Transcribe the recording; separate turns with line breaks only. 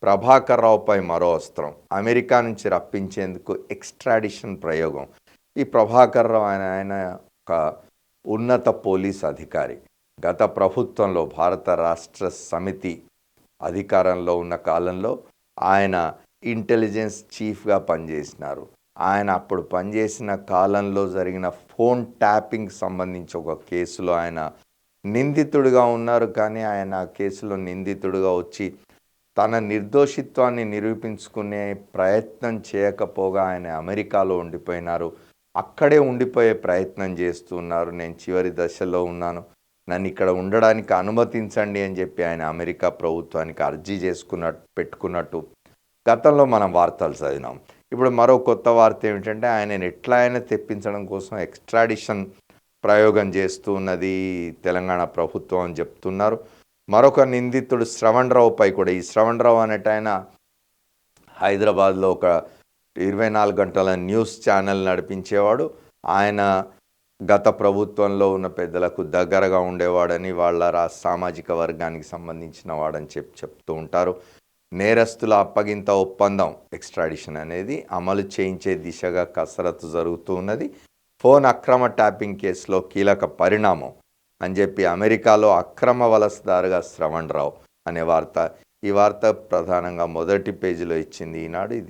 ప్రభాకర్ రావుపై మరో అస్త్రం. అమెరికా నుంచి రప్పించేందుకు ఎక్స్‌ట్రాడిషన్ ప్రయోగం. ఈ ప్రభాకర్ రావు ఆయన ఒక ఉన్నత పోలీస్ అధికారి. గత ప్రభుత్వంలో భారత రాష్ట్ర సమితి అధికారంలో ఉన్న కాలంలో ఆయన ఇంటెలిజెన్స్ చీఫ్‌గా పనిచేసినారు. ఆయన అప్పుడు పనిచేసిన కాలంలో జరిగిన ఫోన్ ట్యాపింగ్ సంబంధించి ఒక కేసులో ఆయన నిందితుడిగా ఉన్నారు. కానీ ఆయన ఆ కేసులో నిందితుడిగా వచ్చి తన నిర్దోషిత్వాన్ని నిరూపించుకునే ప్రయత్నం చేయకపోగా ఆయన అమెరికాలో ఉండిపోయినారు. అక్కడే ఉండిపోయే ప్రయత్నం చేస్తున్నారు. నేను చివరి దశలో ఉన్నాను, నన్ను ఇక్కడ ఉండడానికి అనుమతించండి అని చెప్పి ఆయన అమెరికా ప్రభుత్వానికి అర్జీ పెట్టుకున్నట్టు గతంలో మనం వార్తలు చదివినాం. ఇప్పుడు మరో కొత్త వార్త ఏమిటంటే ఆయనను ఎట్లా అయినా తెప్పించడం కోసం ఎక్స్‌ట్రాడిషన్ ప్రయోగం చేస్తూ ఉన్నది తెలంగాణ ప్రభుత్వం అని చెప్తున్నారు. మరొక నిందితుడు శ్రవణరావుపై కూడా, ఈ శ్రవణరావు అనేటాయన హైదరాబాద్లో ఒక 24 గంటల న్యూస్ ఛానల్ నడిపించేవాడు. ఆయన గత ప్రభుత్వంలో ఉన్న పెద్దలకు దగ్గరగా ఉండేవాడని, వాళ్ళ సామాజిక వర్గానికి సంబంధించిన వాడని చెప్తూ ఉంటారు. నేరస్తుల అప్పగింత ఒప్పందం ఎక్స్‌ట్రాడిషన్ అనేది అమలు చేయించే దిశగా కసరత్తు జరుగుతూ ఉన్నది. ఫోన్ అక్రమ ట్యాపింగ్ కేసులో కీలక పరిణామం అని చెప్పి అమెరికాలో అక్రమ వలసదారుగా శ్రవణరావు అనే వార్త. ఈ వార్త ప్రధానంగా మొదటి పేజీలో ఇచ్చింది ఈనాడు. ఇది